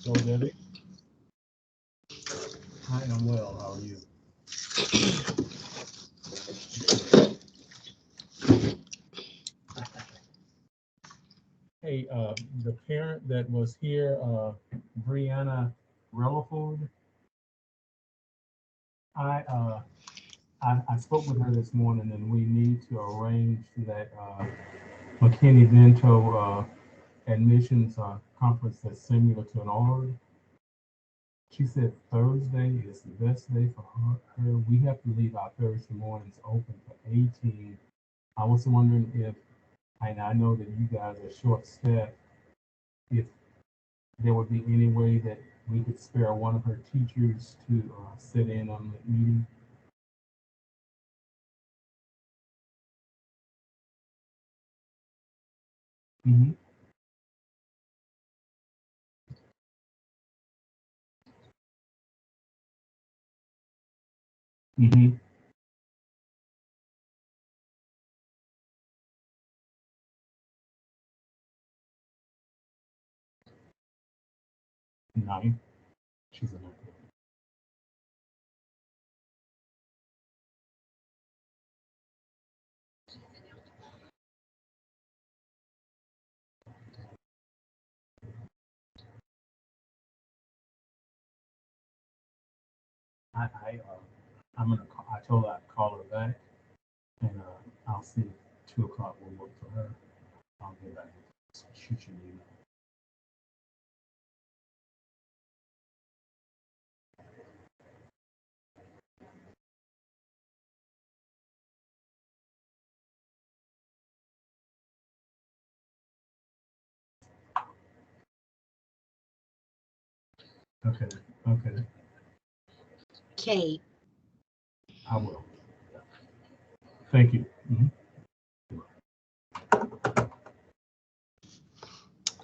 So, Debbie. Hi, I'm well. How are you? Hey, the parent that was here, Brianna Relaford, I, uh, I spoke with her this morning, and we need to arrange that McKinney-Vento admissions conference that's similar to an org. She said Thursday is the best day for her. We have to leave our Thursday mornings open for 18. I was wondering if, and I know that you guys are short-staffed, if there would be any way that we could spare one of her teachers to sit in on the meeting. Mm-hmm. Mm-hmm. 9. She's a 9. I'm gonna. I told her I'd call her back, and I'll see if 2 o'clock will work for her. I'll get back. Shoot you an email. Okay. Okay. Kate. I will. Thank you. Mm-hmm.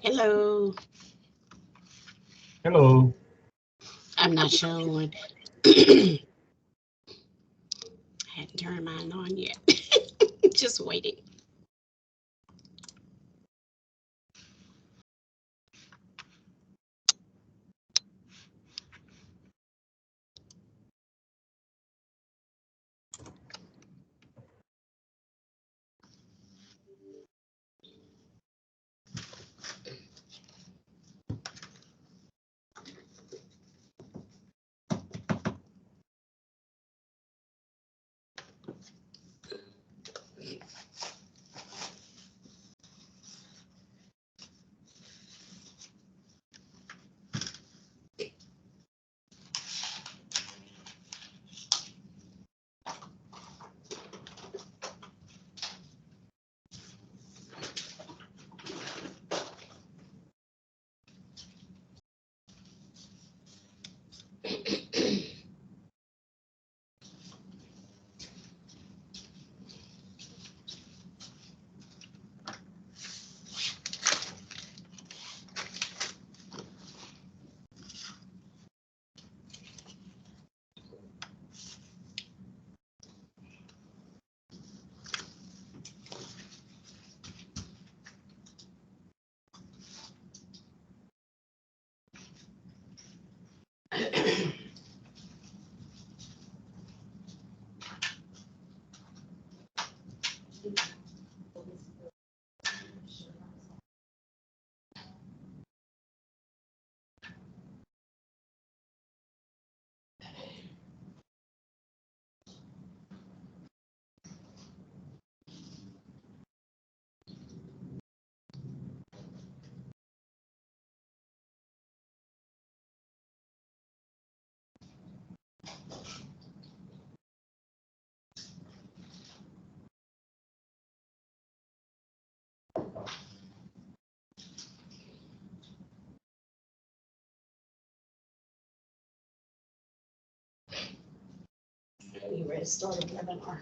Hello. Hello. I'm not showing. Hadn't turned mine on yet. Just waiting. You ready to start a webinar?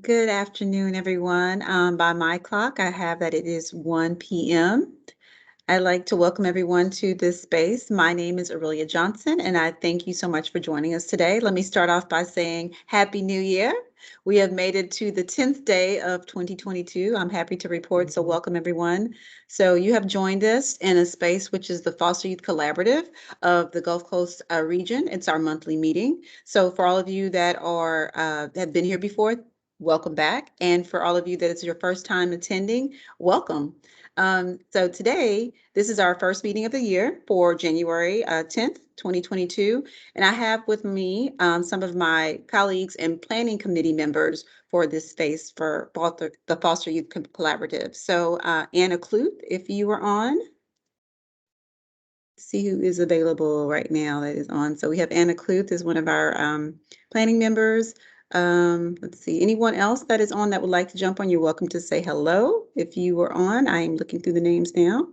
Good afternoon, everyone. By my clock, I have that it is 1 p.m. I'd like to welcome everyone to this space. My name is Aurelia Johnson, and I thank you so much for joining us today. Let me start off by saying Happy New Year. We have made it to the 10th day of 2022. I'm happy to report, so welcome everyone. So you have joined us in a space which is the Foster Youth Collaborative of the Gulf Coast region. It's our monthly meeting. So for all of you that are have been here before, welcome back. And for all of you that it's your first time attending, welcome. So today, this is our first meeting of the year for January 10th, 2022. And I have with me some of my colleagues and planning committee members for this space for the Foster Youth Collaborative. So Anna Cluth, if you are on, see who is available right now that is on. So we have Anna Cluth as one of our planning members. Let's see, anyone else that is on that would like to jump on, you're welcome to say hello. If you were on, I am looking through the names now.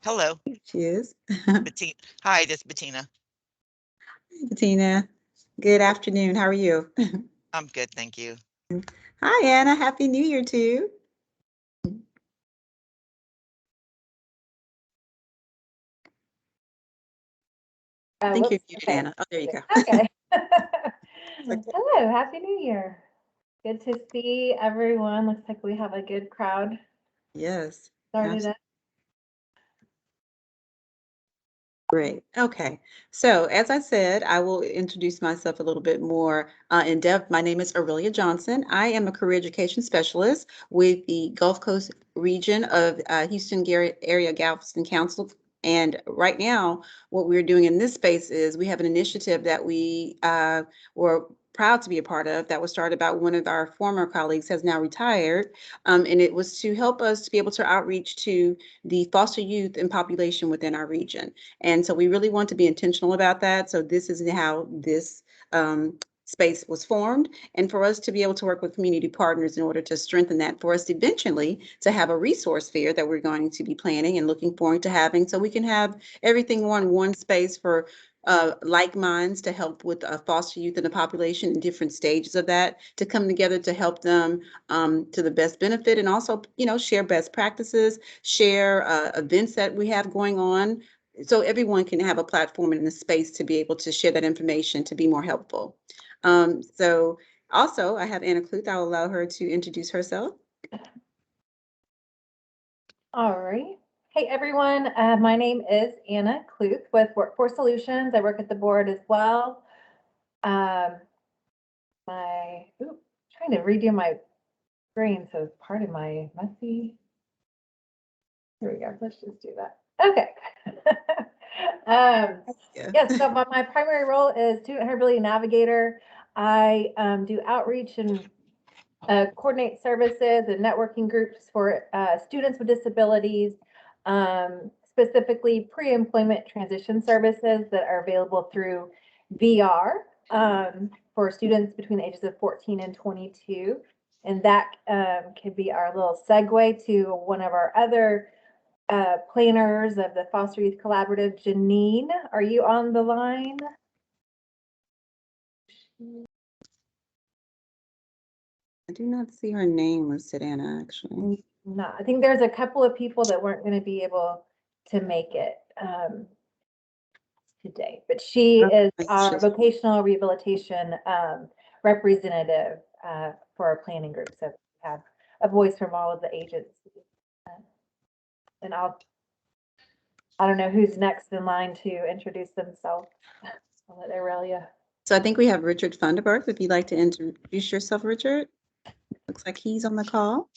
Hello, She is. Bettina. Hi, this is Bettina. Bettina, good afternoon. How are you? I'm good, thank you. Hi, Anna. Happy New Year to you. I think you're muted, okay. Anna. Oh, there you go. Okay. Okay. Hello, Happy New Year. Good to see everyone. Looks like we have a good crowd Yes. started up. Great. Okay. So as I said, I will introduce myself a little bit more in depth. My name is Aurelia Johnson. I am a career education specialist with the Gulf Coast region of Houston Area Galveston Council. And right now, what we're doing in this space is we have an initiative that we were proud to be a part of that was started by one of our former colleagues, has now retired. And it was to help us to be able to outreach to the foster youth and population within our region. And so we really want to be intentional about that. So this is how this space was formed, and for us to be able to work with community partners in order to strengthen that, for us eventually to have a resource fair that we're going to be planning and looking forward to having, so we can have everything on one space for like minds to help with foster youth in the population in different stages of that, to come together to help them to the best benefit, and also, share best practices, share events that we have going on, so everyone can have a platform and a space to be able to share that information to be more helpful. So also I have Anna Cluth. I'll allow her to introduce herself. All right. Hey, everyone. My name is Anna Cluth with Workforce Solutions. I work at the board as well. Trying to redo my screen, so part of my messy. Here we go. Let's just do that. Okay. Yes, so my primary role is student hability navigator. I do outreach and coordinate services and networking groups for students with disabilities, specifically pre-employment transition services that are available through VR for students between the ages of 14 and 22. And that could be our little segue to one of our other planners of the Foster Youth Collaborative. Janine, are you on the line? I do not see her name listed, Anna, actually. No, I think there's a couple of people that weren't going to be able to make it today, but she is our vocational rehabilitation representative for our planning group. So we have a voice from all of the agencies. And I don't know who's next in line to introduce themselves. I'll let Aurelia. So I think we have Richard Funderburg. If you'd like to introduce yourself, Richard. Looks like he's on the call.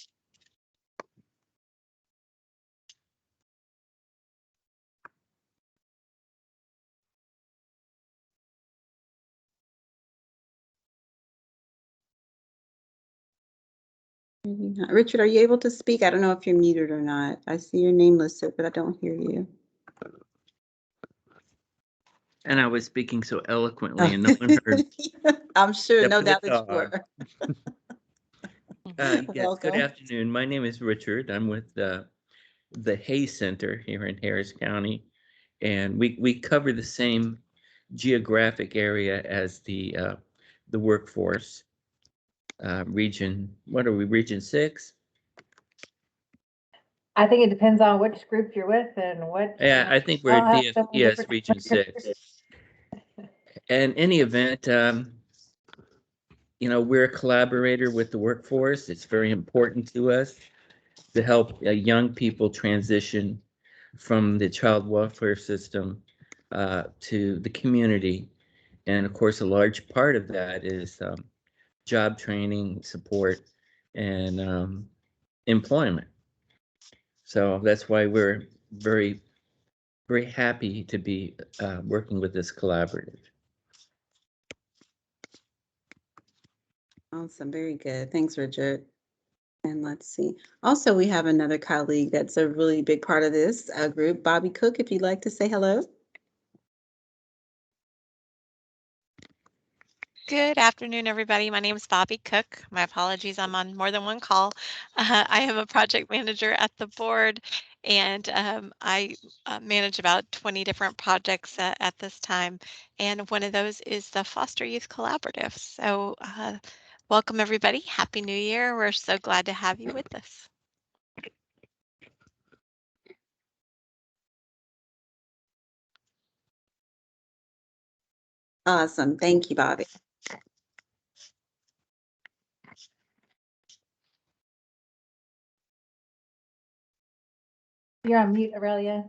Maybe not. Richard, are you able to speak? I don't know if you're muted or not. I see your name listed, but I don't hear you. And I was speaking so eloquently and no one heard. I'm sure, except no for the doubt that you dog. were. Yes, Welcome. good afternoon. My name is Richard. I'm with the Hay Center here in Harris County. And we cover the same geographic area as the workforce region. What are we, Region 6? I think it depends on which group you're with and what. Yeah, I think we're I'll have so many DFPS different- Region 6. In any event, we're a collaborator with the workforce. It's very important to us to help young people transition from the child welfare system to the community. And of course, a large part of that is job training, support, and employment. So that's why we're very, very happy to be working with this collaborative. Awesome, very good. Thanks, Richard. And let's see. Also, we have another colleague that's a really big part of this group, Bobby Cook, if you'd like to say hello. Good afternoon, everybody. My name is Bobby Cook. My apologies, I'm on more than one call. I am a project manager at the board, and I manage about 20 different projects at this time. And one of those is the Foster Youth Collaborative. So welcome, everybody. Happy New Year. We're so glad to have you with us. Awesome. Thank you, Bobby. You're on mute, Aurelia.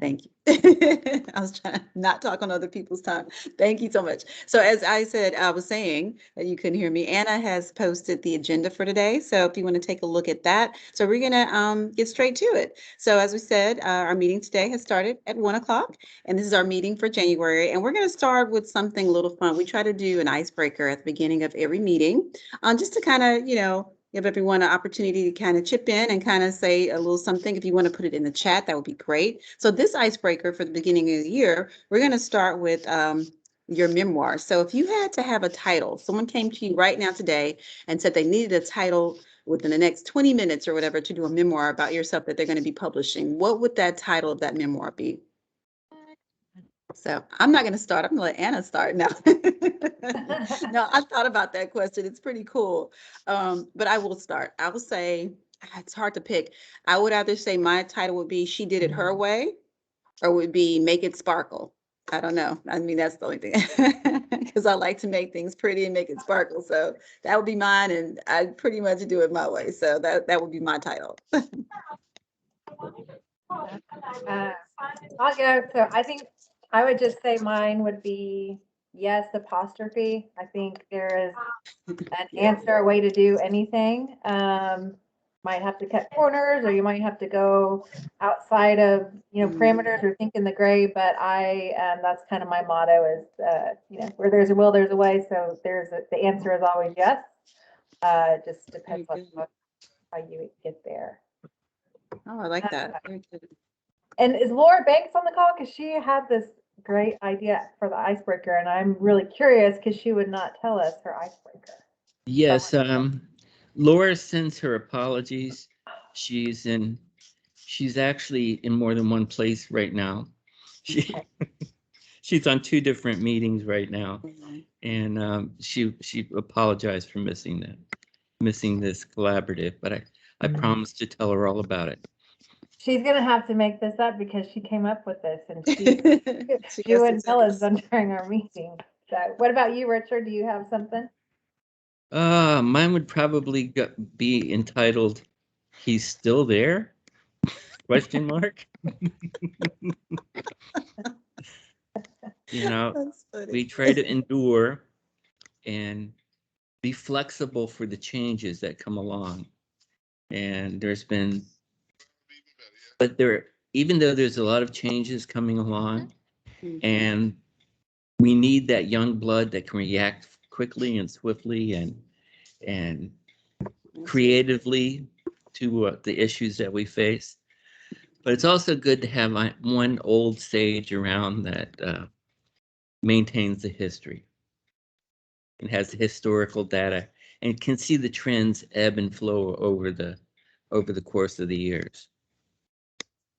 Thank you. I was trying to not talk on other people's time. Thank you so much. So as I said, I was saying that you couldn't hear me. Anna has posted the agenda for today. So if you want to take a look at that. So we're going to get straight to it. So as we said, our meeting today has started at 1 o'clock, and this is our meeting for January. And we're going to start with something a little fun. We try to do an icebreaker at the beginning of every meeting, just to kind of, give everyone an opportunity to kind of chip in and kind of say a little something. If you want to put it in the chat, that would be great. So this icebreaker for the beginning of the year, we're going to start with your memoir. So if you had to have a title, someone came to you right now today and said they needed a title within the next 20 minutes or whatever to do a memoir about yourself that they're going to be publishing, what would that title of that memoir be? So I'm not going to start. I'm going to let Anna start now. No, I thought about that question. It's pretty cool. But I will start. I will say, it's hard to pick. I would either say my title would be She Did It Her Way, or would be Make It Sparkle. I don't know. I mean, that's the only thing, because I like to make things pretty and make it sparkle. So that would be mine, and I pretty much do it my way. So that would be my title. I'll go. So I think I would just say mine would be yes apostrophe. I think there is an answer, a way to do anything. Might have to cut corners, or you might have to go outside of parameters or think in the gray. But that's kind of my motto is where there's a will, there's a way. So the answer is always yes. Just depends on how you get there. Oh, I like that. Very good. And is Laura Banks on the call? Because she had this great idea for the icebreaker, and I'm really curious because she would not tell us her icebreaker. Yes, Laura sends her apologies. She's actually in more than one place right now. She's on 2 different meetings right now, and she apologized for missing this collaborative, but I promised to tell her all about it. She's gonna have to make this up because she came up with this, and she wouldn't tell us during our meeting. So, what about you, Richard? Do you have something? Mine would probably be entitled "He's Still There?" Question mark. We try to endure and be flexible for the changes that come along. And even though there's a lot of changes coming along, and we need that young blood that can react quickly and swiftly and creatively to the issues that we face. But it's also good to have one old sage around that maintains the history and has the historical data and can see the trends ebb and flow over the course of the years.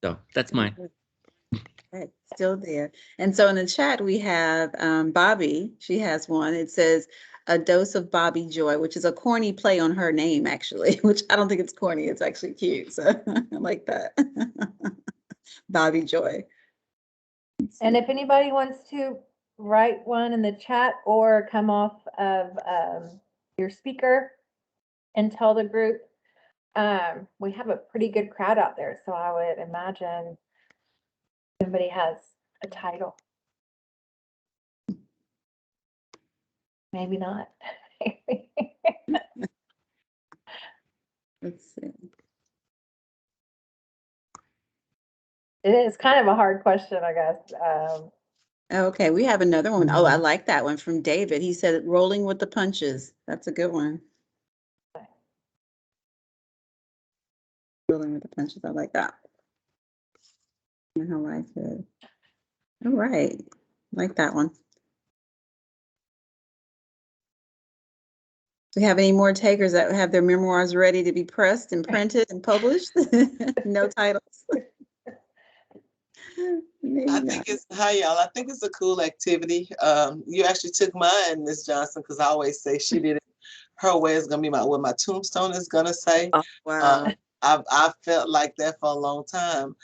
So that's mine. Okay, still there. And so in the chat, we have Bobby. She has one. It says a dose of Bobby Joy, which is a corny play on her name, actually, which I don't think it's corny. It's actually cute. So I like that. Bobby Joy. And if anybody wants to write one in the chat or come off of your speaker and tell the group, we have a pretty good crowd out there. So I would imagine somebody has a title. Maybe not. Let's see. It is kind of a hard question, I guess. Okay, we have another one. Oh, I like that one from David. He said rolling with the punches. That's a good one. Rolling with the punches. I like that. And how life is. All right. Like that one. Do we have any more takers that have their memoirs ready to be pressed and printed and published? No titles. Maybe I not. think it's, hi y'all, I think it's a cool activity. You actually took mine, Miss Johnson, because I always say she did it her way is gonna be what my tombstone is gonna say. Oh, wow. I've felt like that for a long time.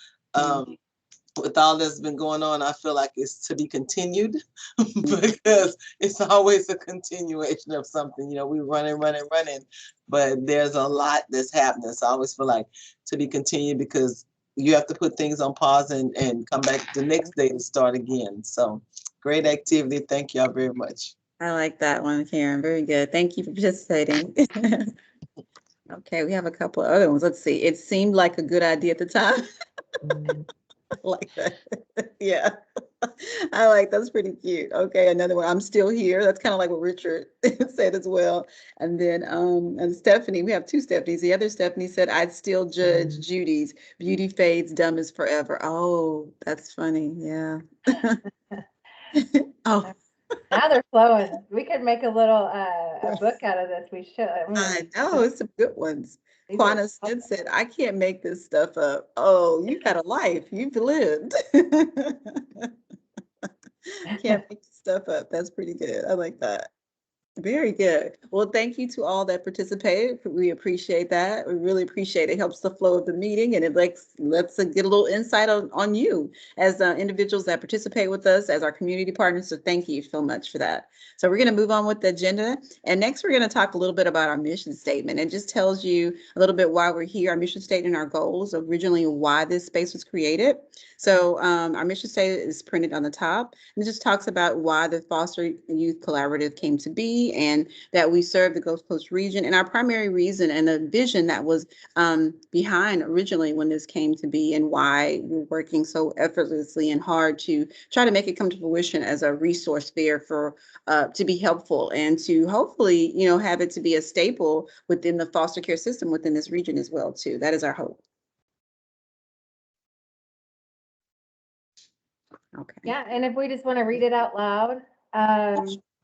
With all that's been going on, I feel like it's to be continued because it's always a continuation of something. You know, we running, but there's a lot that's happening. So I always feel like to be continued because you have to put things on pause and come back the next day and start again. So great activity. Thank y'all very much. I like that one, Karen. Very good. Thank you for participating. Okay, we have a couple of other ones. Let's see. It seemed like a good idea at the time. I like that. Yeah. I like that's pretty cute. Okay, another one. I'm still here. That's kind of like what Richard said as well. And then and Stephanie, we have two Stephanies. The other Stephanie said, I'd still judge Judy's. Beauty fades, dumb is forever. Oh, that's funny. Yeah. Oh. Now they're flowing. We could make a little a book out of this. We should. I know, it's some good ones. These Quana are- Smith said, I can't make this stuff up. Oh, you've had a life. You've lived. Can't make stuff up. That's pretty good. I like that. Very good. Well, thank you to all that participated. We appreciate that. We really appreciate it. It helps the flow of the meeting and it lets us get a little insight on you as individuals that participate with us as our community partners. So thank you so much for that. So we're going to move on with the agenda. And next, we're going to talk a little bit about our mission statement. It just tells you a little bit why we're here, our mission statement, our goals, originally why this space was created. So our mission statement is printed on the top. And it just talks about why the Foster Youth Collaborative came to be and that we serve the Gulf Coast region. And our primary reason and the vision that was behind originally when this came to be and why we're working so effortlessly and hard to try to make it come to fruition as a resource there for to be helpful and to hopefully, you know, have it to be a staple within the foster care system within this region as well, too. That is our hope. Okay. Yeah, and if we just want to read it out loud.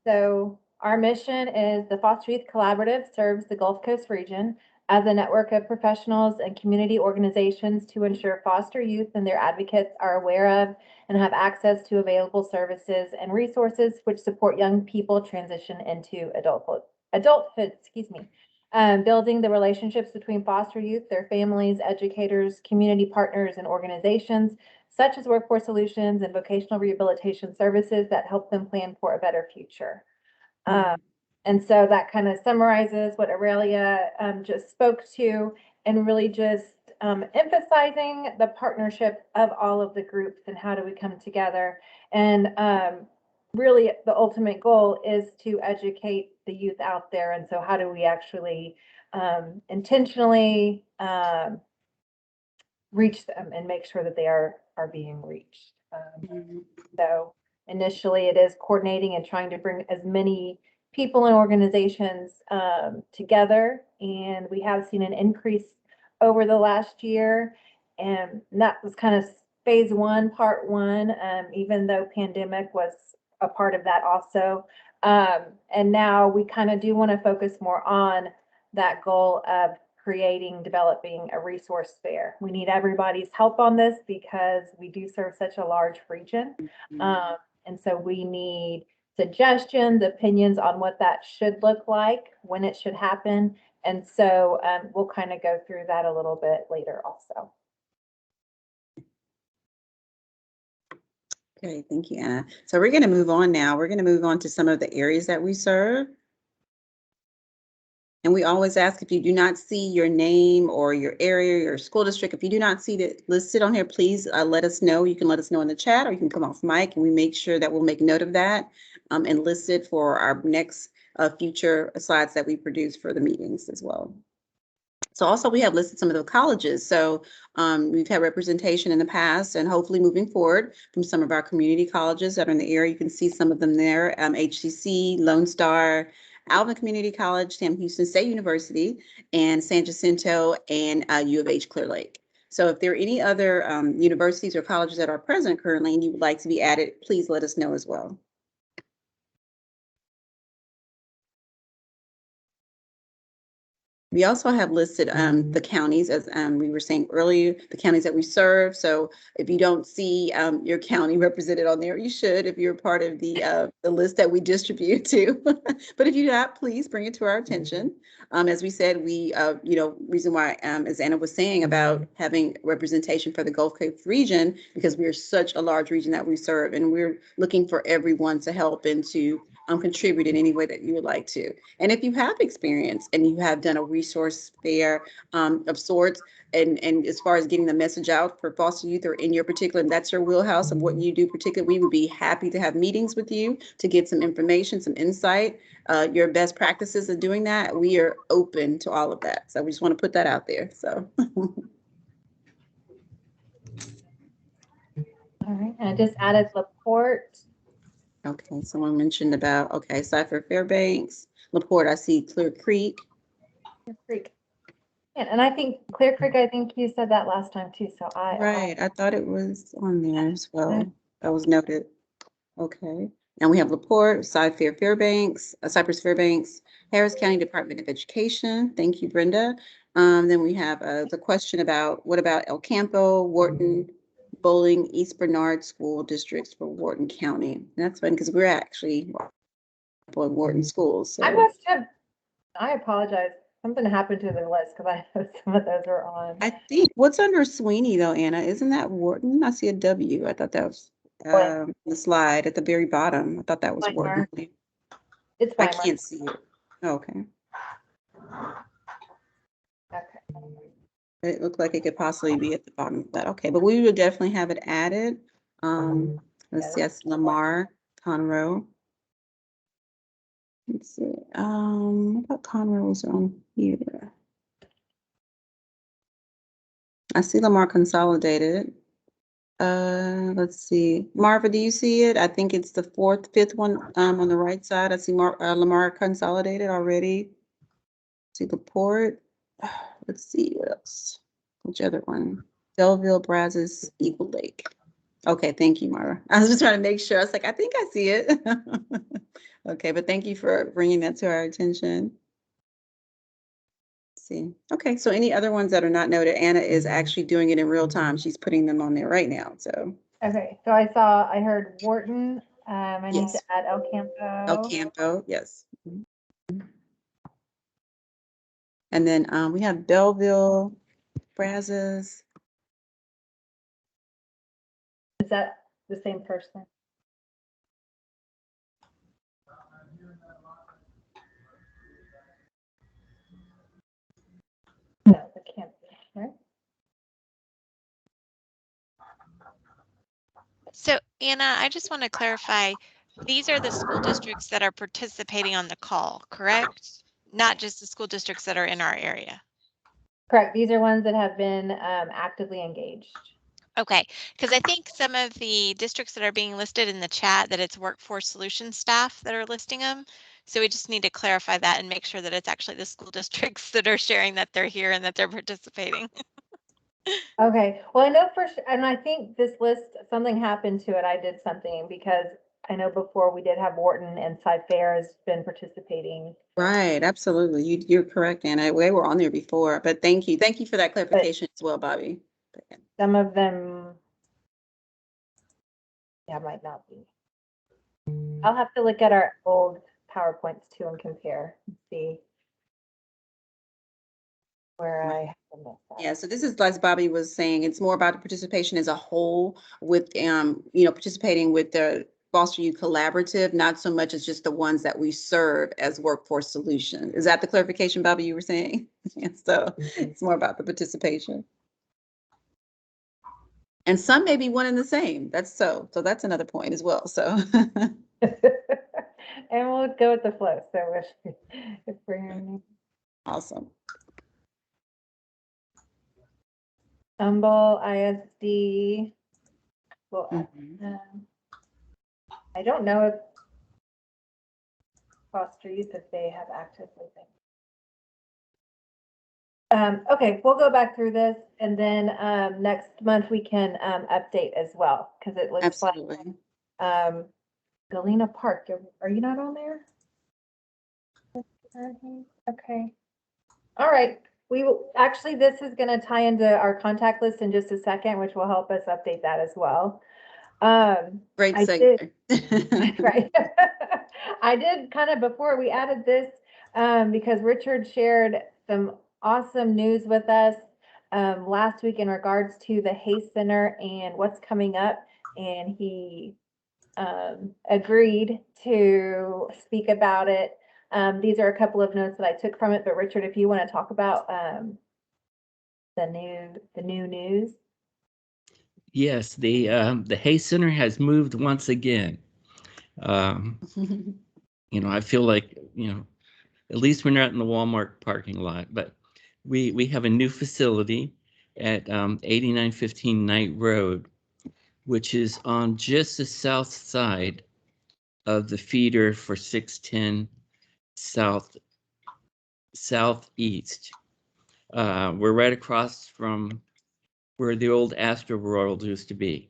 So our mission is the Foster Youth Collaborative serves the Gulf Coast region as a network of professionals and community organizations to ensure foster youth and their advocates are aware of and have access to available services and resources which support young people transition into adulthood, building the relationships between foster youth, their families, educators, community partners, and organizations such as Workforce Solutions and vocational rehabilitation services that help them plan for a better future. And so that kind of summarizes what Aurelia just spoke to and really just emphasizing the partnership of all of the groups and how do we come together. And really the ultimate goal is to educate the youth out there. And so how do we actually intentionally reach them and make sure that they are being reached. So initially it is coordinating and trying to bring as many people and organizations together. And we have seen an increase over the last year. And that was kind of phase one, part one, even though pandemic was a part of that also. And now we kind of do want to focus more on that goal of developing a resource fair. We need everybody's help on this because we do serve such a large region. And so we need suggestions, opinions on what that should look like, when it should happen. And so we'll kind of go through that a little bit later also. Okay, thank you, Anna. So we're going to move on now. We're going to move on to some of the areas that we serve. And we always ask, if you do not see your name or your area, your school district, if you do not see it listed on here, please let us know. You can let us know in the chat, or you can come off mic, and we make sure that we'll make note of that and list it for our next future slides that we produce for the meetings as well. So also we have listed some of the colleges. So we've had representation in the past, and hopefully moving forward from some of our community colleges that are in the area. You can see some of them there: HCC, Lone Star, Alvin Community College, Sam Houston State University, and San Jacinto, and U of H Clear Lake. So if there are any other universities or colleges that are present currently and you would like to be added, please let us know as well. We also have listed the counties, as we were saying earlier, the counties that we serve. So if you don't see your county represented on there, you should, if you're part of the list that we distribute to. But if you do not, please bring it to our attention. As we said, we, reason why, as Anna was saying about having representation for the Gulf Coast region, because we are such a large region that we serve, and we're looking for everyone to help and to contribute in any way that you would like to. And if you have experience and you have done a resource fair of sorts, and as far as getting the message out for foster youth, or in your particular, and that's your wheelhouse of what you do particularly, we would be happy to have meetings with you to get some information, some insight, your best practices of doing that. We are open to all of that. So we just want to put that out there. So. All right, and I just added LaPorte. Okay, someone mentioned about, okay, Cypher Fairbanks, LaPorte, I see Clear Creek. Clear Creek. And I think Clear Creek, I think you said that last time too, so Right, I thought it was on there as well. That was noted. Okay, and we have LaPorte, Cypress Fairbanks, Harris County Department of Education. Thank you, Brenda. Then we have the question about, what about El Campo, Wharton, Bowling, East Bernard school districts for Wharton County? And that's fun because we're actually for Wharton schools. So. I apologize. Something happened to the list because I know some of those are on. I think what's under Sweeney though, Anna, isn't that Wharton? I see a W. I thought that was the slide at the very bottom. I thought that was Weimar. Wharton. It's I Weimar. can't see it. Oh, okay. Okay. It looked like it could possibly be at the bottom of that. Okay, but we would definitely have it added. Let's see, that's Lamar, Conroe. Let's see. What about Conroe's on here? I see Lamar Consolidated. Let's see. Marva, do you see it? I think it's the fifth one on the right side. I see Lamar Consolidated already. See LaPorte. Let's see what else. Which other one? Belleville, Brazos, Eagle Lake. Okay, thank you, Mara. I was just trying to make sure. I was like, I think I see it. Okay, but thank you for bringing that to our attention. Let's see. Okay, so any other ones that are not noted, Anna is actually doing it in real time. She's putting them on there right now. So. Okay, so I heard Wharton. I need to add El Campo. El Campo, yes. And then we have Belleville, Brazos. Is that the same person? No, it can't be, right? So Anna, I just want to clarify, these are the school districts that are participating on the call, correct? Not just the school districts that are in our area. Correct. These are ones that have been actively engaged. Okay, because I think some of the districts that are being listed in the chat, that it's workforce solution staff that are listing them. So we just need to clarify that and make sure that it's actually the school districts that are sharing that they're here and that they're participating. Okay, well, I know and I think this list, something happened to it. I did something because I know before we did have Wharton and Cy-Fair has been participating. Right, absolutely. You're correct, Anna. We were on there before, but thank you. Thank you for that clarification as well, Bobby. Some of them, yeah, might not be. I'll have to look at our old PowerPoints too and compare and see where I have to miss that. Yeah, so this is, as Bobby was saying, it's more about the participation as a whole with, participating with the Foster Youth Collaborative, not so much as just the ones that we serve as Workforce Solutions. Is that the clarification, Bobby, you were saying? And so it's more about the participation. And some may be one and the same. So that's another point as well. So. And we'll go with the flow. So if we're Awesome. Humble ISD. Well, I don't know if Foster Youth, if they have actively been. Okay, we'll go back through this and then next month we can update as well because it looks Absolutely. like Galena Park. Are you not on there? Okay. All right. We will actually, this is going to tie into our contact list in just a second, which will help us update that as well. Great I segue. did, right. I did kind of before we added this because Richard shared some awesome news with us last week in regards to the Hayes Center and what's coming up. And he agreed to speak about it. These are a couple of notes that I took from it, but Richard, if you want to talk about the new news. Yes, the Hayes Center has moved once again. I feel like, at least we're not in the Walmart parking lot, but we have a new facility at 8915 Knight Road, which is on just the south side of the feeder for 610 southeast. We're right across from where the old Astro World used to be.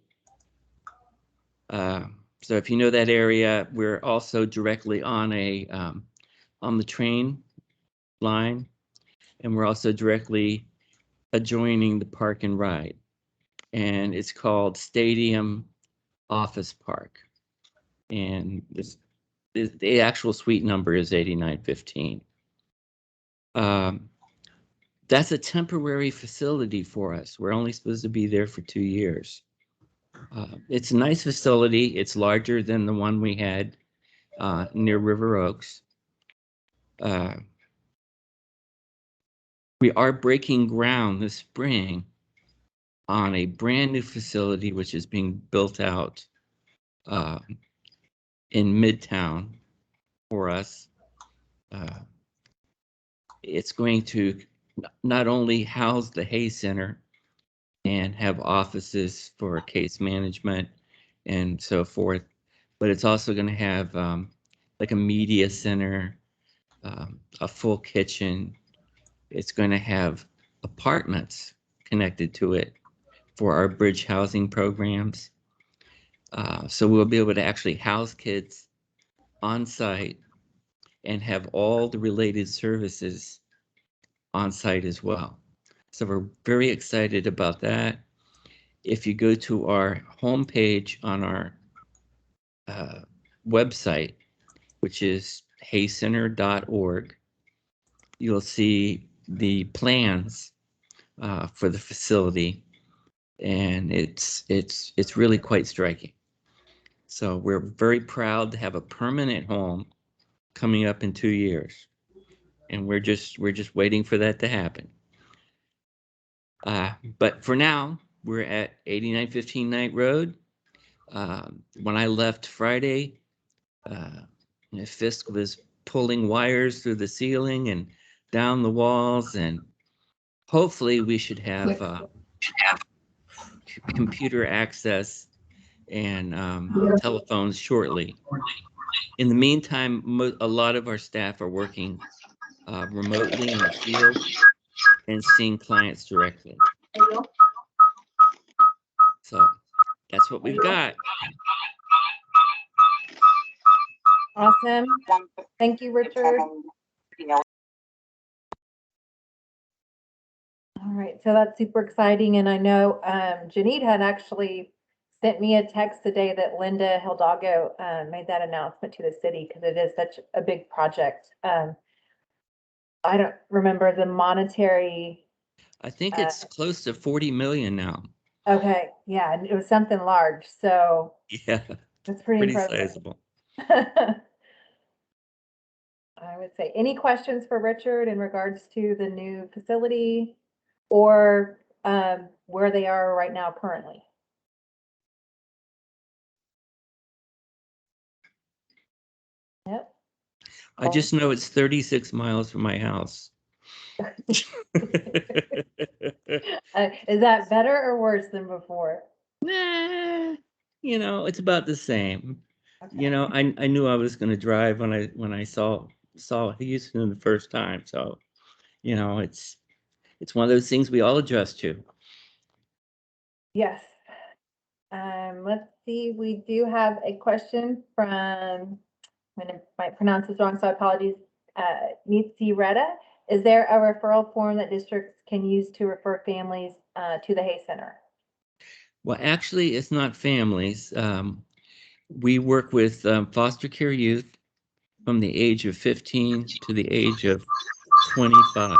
So if you know that area, we're also directly on the train line, and we're also directly adjoining the park and ride. And it's called Stadium Office Park. And the actual suite number is 8915. That's a temporary facility for us. We're only supposed to be there for 2 years. It's a nice facility. It's larger than the one we had near River Oaks. We are breaking ground this spring on a brand new facility which is being built out in Midtown for us. It's going to not only house the Hayes Center and have offices for case management and so forth, but it's also going to have like a media center, a full kitchen. It's going to have apartments connected to it for our bridge housing programs. So we'll be able to actually house kids on site and have all the related services on site as well. So we're very excited about that. If you go to our homepage on our website, which is haycenter.org, you'll see the plans for the facility, and it's really quite striking. So we're very proud to have a permanent home coming up in 2 years, and we're just waiting for that to happen. But for now, we're at 8915 Knight Road. When I left Friday, Fisk was pulling wires through the ceiling and down the walls, and hopefully we should have computer access and telephones shortly. In the meantime, a lot of our staff are working remotely in the field and seeing clients directly. So that's what we've got. Awesome. Thank you, Richard. All right, so that's super exciting, and I know Janine had actually sent me a text today that Linda Hidalgo made that announcement to the city because it is such a big project. I don't remember the monetary. I think it's close to 40 million now. Okay, yeah, and it was something large, so Yeah, that's pretty pretty incredible. sizable. I would say, any questions for Richard in regards to the new facility or where they are right now currently? Yep. I just know it's 36 miles from my house. Is that better or worse than before? Nah, it's about the same. Okay. I knew I was going to drive when I saw Houston the first time. So, it's one of those things we all adjust to. Yes. Let's see, we do have a question from, I'm gonna might pronounce this wrong, so apologies. Nitsi Retta, is there a referral form that districts can use to refer families to the Hay Center? Well, actually, it's not families. We work with foster care youth from the age of 15 to the age of 25.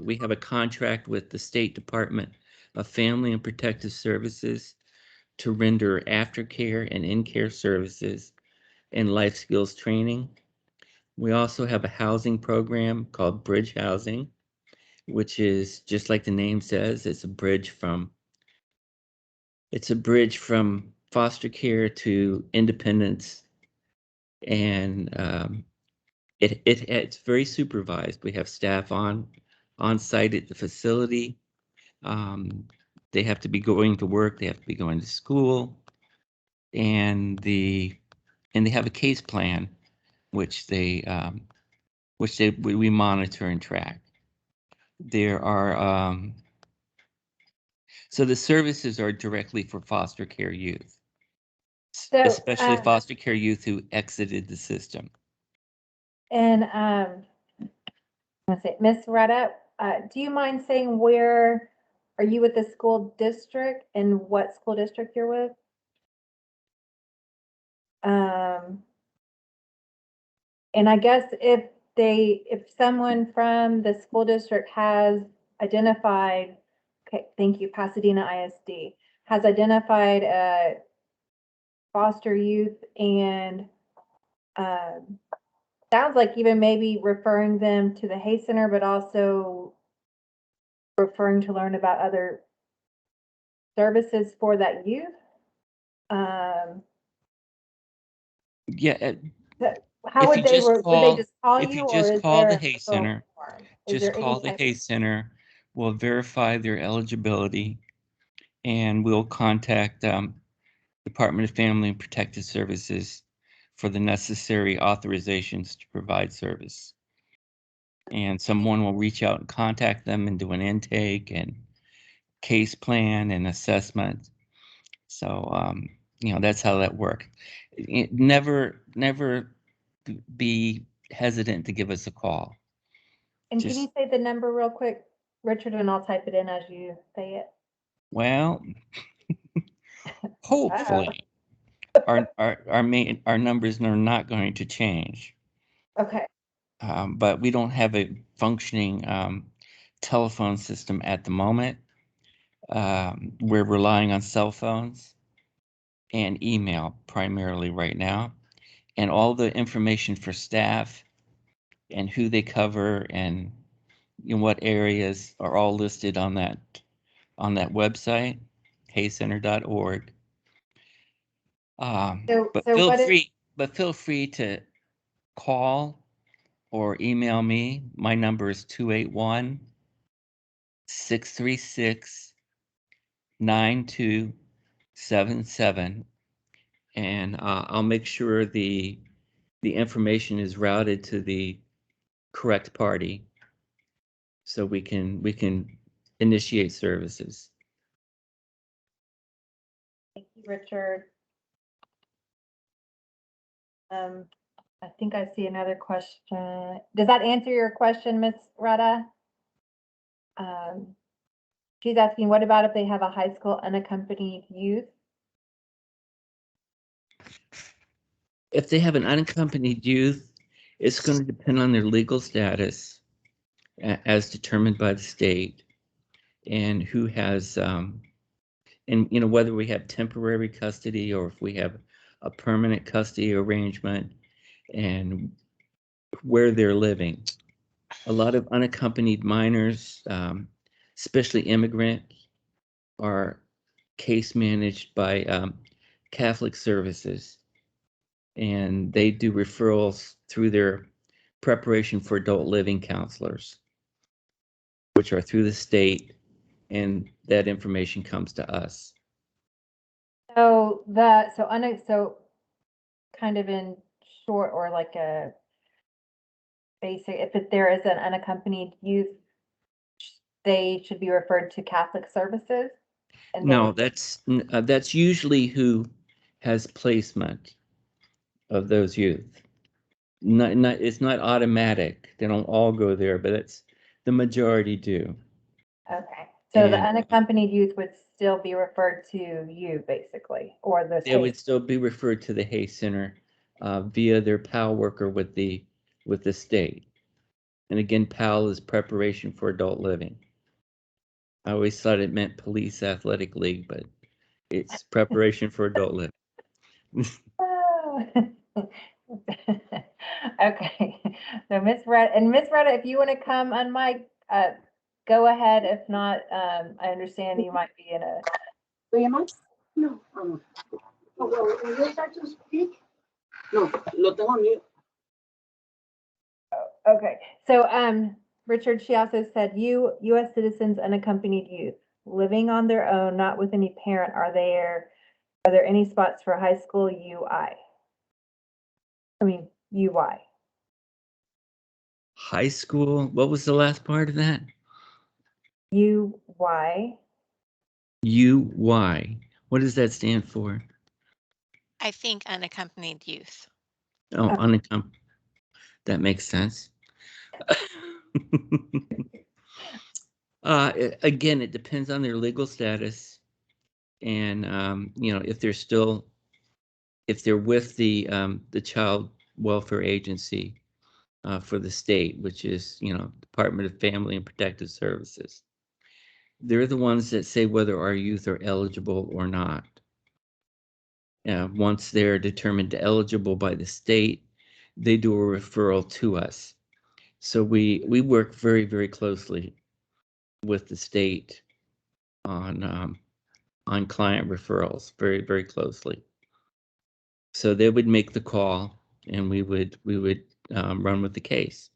We have a contract with the State Department of Family and Protective Services to render aftercare and in-care services and life skills training. We also have a housing program called Bridge Housing, which is just like the name says, it's a bridge from foster care to independence, and it's very supervised. We have staff on site at the facility. They have to be going to work. They have to be going to school, and they have a case plan, which we monitor and track. There are so the services are directly for foster care youth, So, especially foster care youth who exited the system. And let's see, Miss Retta, do you mind saying where are you with the school district and what school district you're with? And I guess if someone from the school district has identified, okay, thank you, Pasadena ISD, has identified a foster youth and sounds like even maybe referring them to the Hay Center, but also referring to learn about other services for that youth. Yeah. How would they just call if you, you or just is call there the a Hay referral Center, form? just call the Hay Center. We'll verify their eligibility, and we'll contact Department of Family and Protective Services for the necessary authorizations to provide service. And someone will reach out and contact them and do an intake and case plan and assessment. So, that's how that works. Never be hesitant to give us a call. And can you say the number real quick, Richard, and I'll type it in as you say it? Well, hopefully our numbers are not going to change. Okay. But we don't have a functioning telephone system at the moment. We're relying on cell phones and email primarily right now. And all the information for staff and who they cover and in what areas are all listed on that website, haycenter.org. But feel free to call or email me. My number is 281-636-9277, and I'll make sure the information is routed to the correct party so we can initiate services. Thank you, Richard. I think I see another question. Does that answer your question, Miss Retta? She's asking, what about if they have a high school unaccompanied youth? If they have an unaccompanied youth, it's going to depend on their legal status as determined by the state, and who has, and you know, whether we have temporary custody or if we have a permanent custody arrangement, and where they're living. A lot of unaccompanied minors, especially immigrants, are case managed by Catholic Services, and they do referrals through their preparation for adult living counselors, which are through the state, and that information comes to us. So so kind of in short, or like a basic, if there is an unaccompanied youth, they should be referred to Catholic Services? And No, that's usually who has placement of those youth. It's not automatic. They don't all go there, but it's the majority do. okay, so the And unaccompanied youth would still be referred to you, basically, or the they would state? still be referred to the Hay Center via their PAL worker with the state. And again, PAL is preparation for adult living. I always thought it meant police athletic league, but it's preparation for adult living. Okay, so Miss Retta, if you want to come on mic, go ahead. If not, I understand you might be in a. Oye, más? No. Well, would you like to speak? No, lo tengo on mute. Okay, so Richard, she also said, U.S. citizens unaccompanied youth living on their own, not with any parent, are there any spots for high school UI? I mean, UI. High school, what was the last part of that? UY. UY. What does that stand for? I think unaccompanied youth. Oh, unaccompanied. That makes sense. Again, it depends on their legal status, and you know, if they're with the child welfare agency for the state, which is, you know, Department of Family and Protective Services. They're the ones that say whether our youth are eligible or not. Once they're determined eligible by the state, they do a referral to us. So we work very, very closely with the state on client referrals, very, very closely. So they would make the call, and we would run with the case.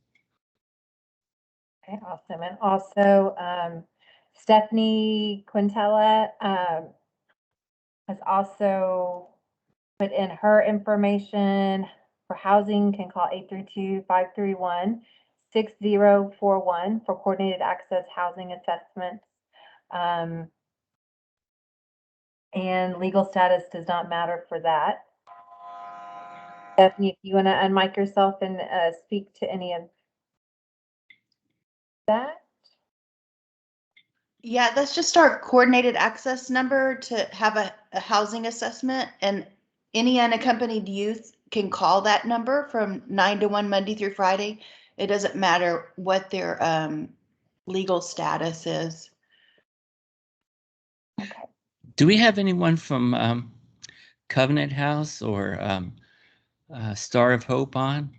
Okay, awesome. And also, Stephanie Quintella has also put in her information for housing. Can call 832-531-6041 for coordinated access housing assessments. And legal status does not matter for that. Stephanie, if you want to unmic yourself and speak to any of that. Yeah, that's just our coordinated access number to have a housing assessment, and any unaccompanied youth can call that number from 9 to 1 Monday through Friday. It doesn't matter what their legal status is. Okay. Do we have anyone from Covenant House or Star of Hope on?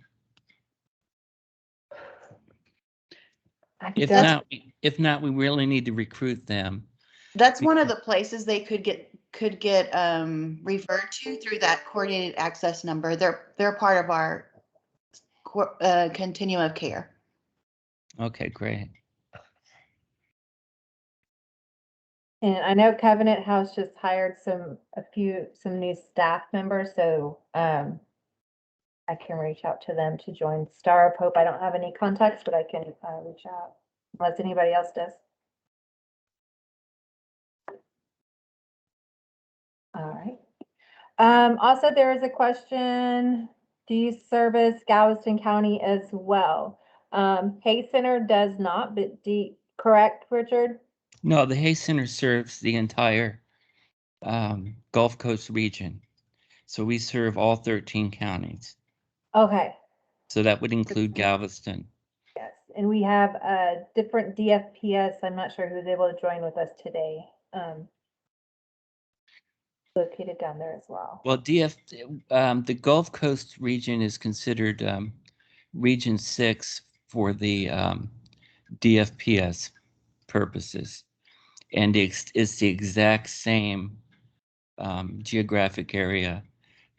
If not, we really need to recruit them. That's one of the places they could get referred to through that coordinated access number. They're part of our continuum of care. Okay, great. And I know Covenant House just hired some new staff members, so I can reach out to them to join Star of Hope. I don't have any contacts, but I can reach out unless anybody else does. All right. Also, there is a question Do you service Galveston County as well? Hay Center does not, but correct, Richard? No, the Hay Center serves the entire Gulf Coast region. So we serve all 13 counties. Okay, So that would include Galveston. yes, and we have a different DFPS. I'm not sure who's able to join with us today. Located down there as well. Well, the Gulf Coast region is considered Region 6 for the DFPS purposes. And it's the exact same geographic area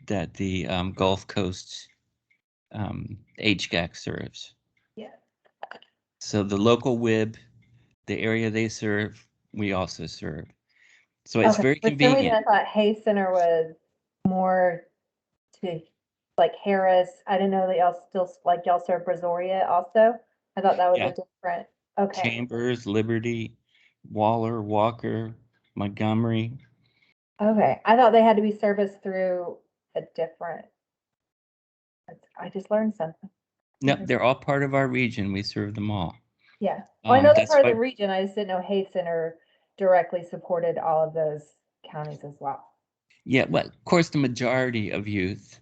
that the Gulf Coast HGAC serves. Yeah. So the local WIB, the area they serve, we also serve. So it's Okay, very for some reason, convenient. I thought Hay Center was more to like Harris. I didn't know that y'all still like y'all serve Brazoria also. I thought that was Yeah. a different. Okay. Chambers, Liberty, Waller, Walker, Montgomery. Okay, I thought they had to be serviced through a different. I just learned something. No, they're all part of our region. We serve them all. Yeah, well, I know they're That's part of why- the region. I just didn't know Hay Center directly supported all of those counties as well. Yeah, well, of course, the majority of youth,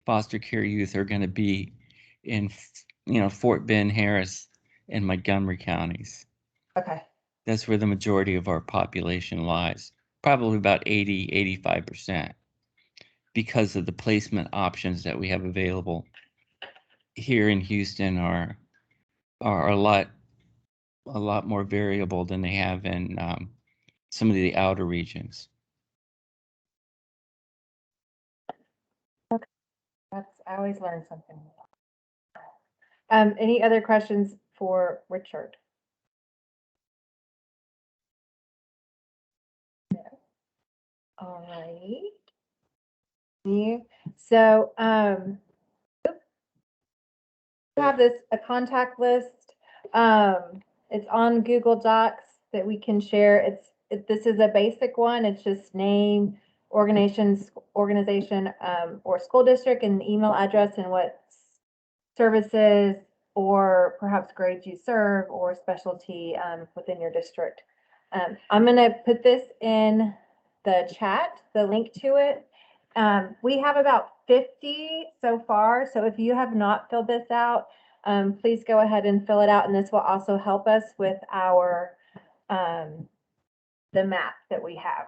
foster care youth, are going to be in, Fort Bend, Harris, and Montgomery counties. Okay. That's where the majority of our population lies, probably about 85%, because of the placement options that we have available here in Houston are a lot more variable than they have in some of the outer regions. I always learn something. Any other questions for Richard? No. All right. So, we have a contact list. It's on Google Docs that we can share. This is a basic one. It's just name, organization, or school district and email address and what services or perhaps grades you serve or specialty within your district. I'm going to put this in the chat, the link to it. We have about 50 so far. So if you have not filled this out, please go ahead and fill it out. And this will also help us with our the map that we have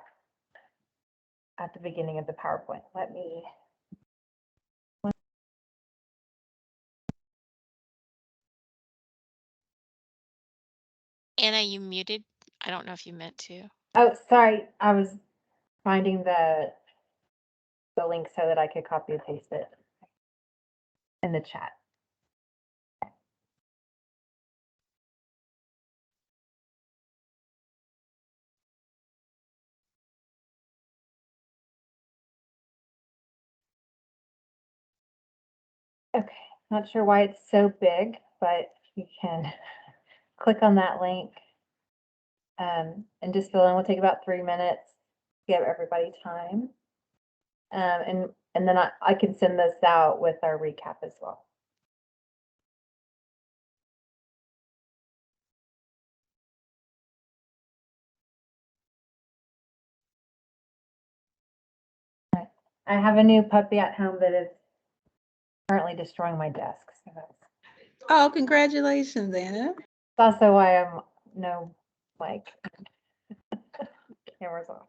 at the beginning of the PowerPoint. Let me. Anna, you muted. I don't know if you meant to. Oh, sorry. I was finding the link so that I could copy and paste it in the chat. Okay, not sure why it's so big, but you can click on that link and just fill in. We'll take about 3 minutes, give everybody time. And then I can send this out with our recap as well. I have a new puppy at home that is currently destroying my desk. So that's Oh, congratulations, Anna. also why I'm no mic. Camera's off.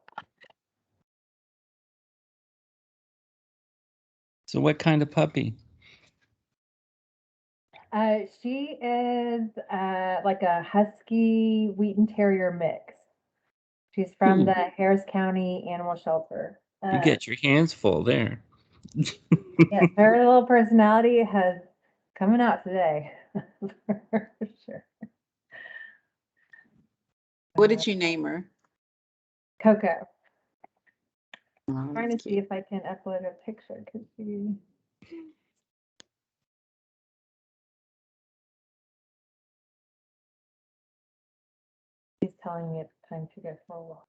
So what kind of puppy? She is like a husky Wheaten Terrier mix. She's from Ooh. the Harris County Animal Shelter. You get your hands full there. Yes, her little personality has coming out today. For sure. What did you name her? Coco. Oh, Trying to that's see cute. if I can upload a picture because she's telling me it's time to go for a walk.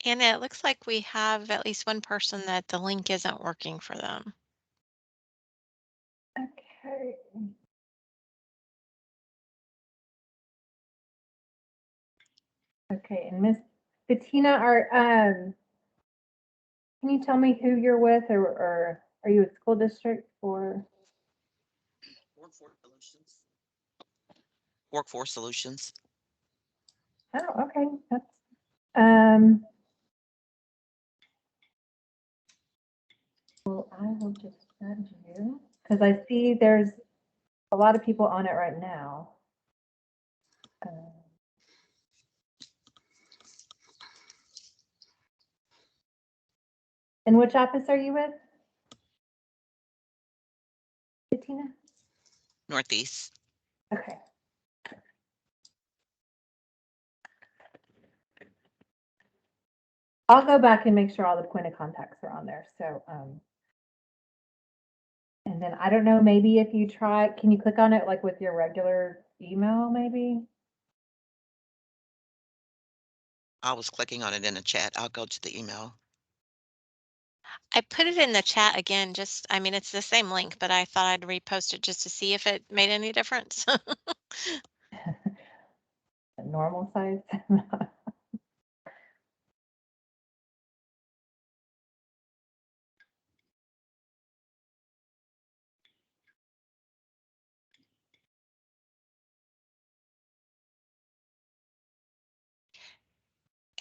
And it looks like we have at least one person that the link isn't working for them. Okay. Okay, and Miss Bettina, can you tell me who you're with, or are you a school district or? Workforce Solutions. Workforce Solutions. Oh, okay, that's, well, I will just add you, because I see there's a lot of people on it right now. And which office are you with? Bettina? Northeast. Okay. I'll go back and make sure all the point of contacts are on there, so, and then I don't know, maybe if you try, can you click on it like with your regular email, maybe? I was clicking on it in the chat. I'll go to the email. I put it in the chat again, just, I mean, it's the same link, but I thought I'd repost it just to see if it made any difference. Normal size.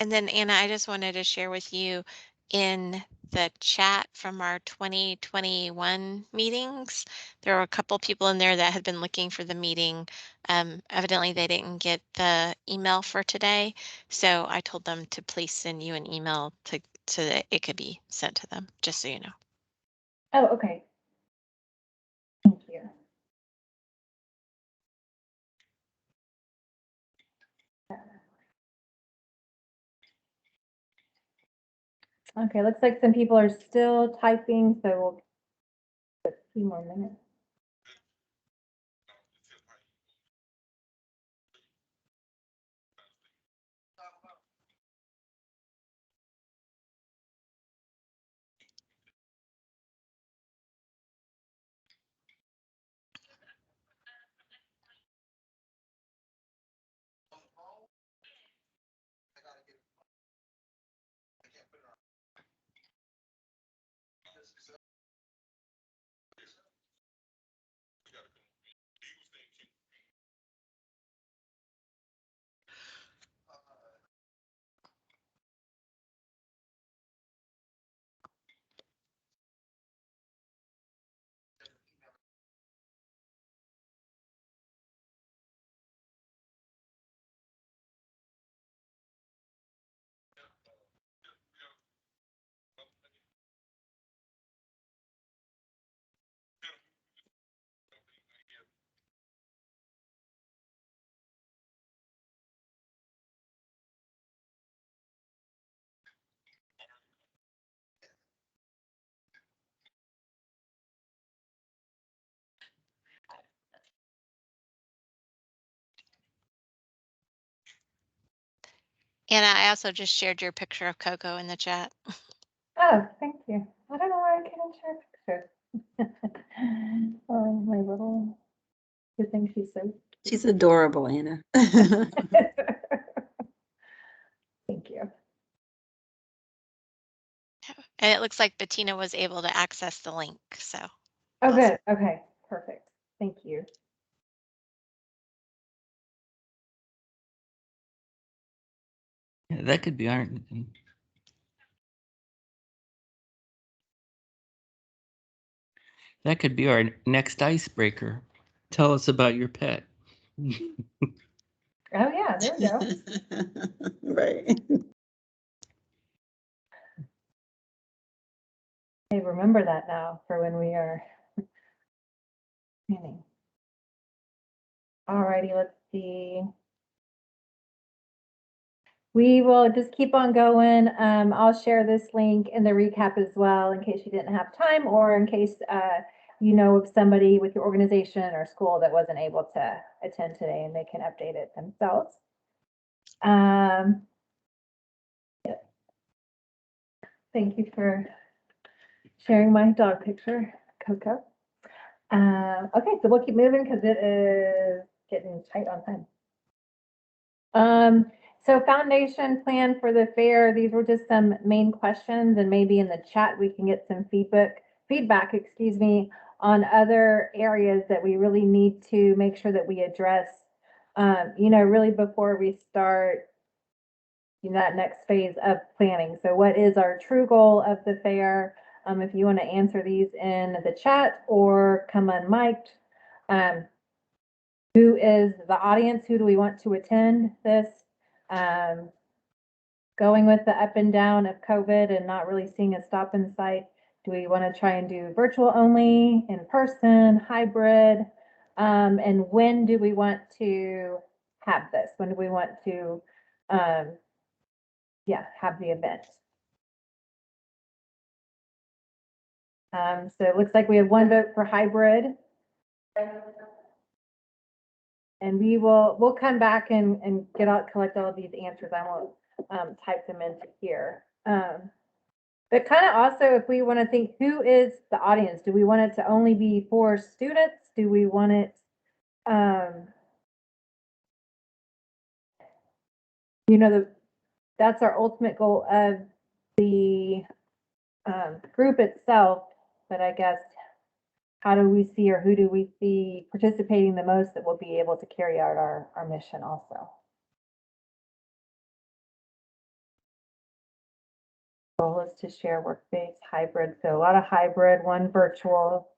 And then Anna, I just wanted to share with you in the chat from our 2021 meetings, there were a couple people in there that had been looking for the meeting. Evidently they didn't get the email for today. So I told them to please send you an email so that it could be sent to them, just so you know. Oh, okay. Thank you. Okay, looks like some people are still typing, so we'll give a few more minutes. Anna, I also just shared your picture of Coco in the chat. Oh, thank you. I don't know why I can't share pictures. Oh, my little, you think she's so She's adorable, Anna. Thank you. And it looks like Bettina was able to access the link, so. Oh, awesome. good. Okay, perfect. Thank you. Yeah, that could be our. That could be our next icebreaker. Tell us about your pet. Oh, yeah, there we go. Right. I remember that now for when we are planning. Alrighty, let's see. We will just keep on going. I'll share this link in the recap as well in case you didn't have time or in case you know of somebody with your organization or school that wasn't able to attend today and they can update it themselves. Thank you for sharing my dog picture, Coco. Okay, so we'll keep moving because it is getting tight on time. So foundation plan for the fair, these were just some main questions, and maybe in the chat we can get some feedback, excuse me, on other areas that we really need to make sure that we address, really before we start that next phase of planning. So what is our true goal of the fair? If you want to answer these in the chat or come unmiked. Who is the audience? Who do we want to attend this? Going with the up and down of COVID and not really seeing a stop in sight. Do we want to try and do virtual only, in person, hybrid? And when do we want to have this? When do we want to, have the event? So it looks like we have one vote for hybrid. And we'll come back and collect all of these answers. I won't type them into here. But kind of also, if we want to think, who is the audience? Do we want it to only be for students? Do we want it, that's our ultimate goal of the group itself. But I guess, how do we see, or who do we see participating the most that will be able to carry out our mission also? Goal is to share work-based hybrid. So a lot of hybrid, one virtual.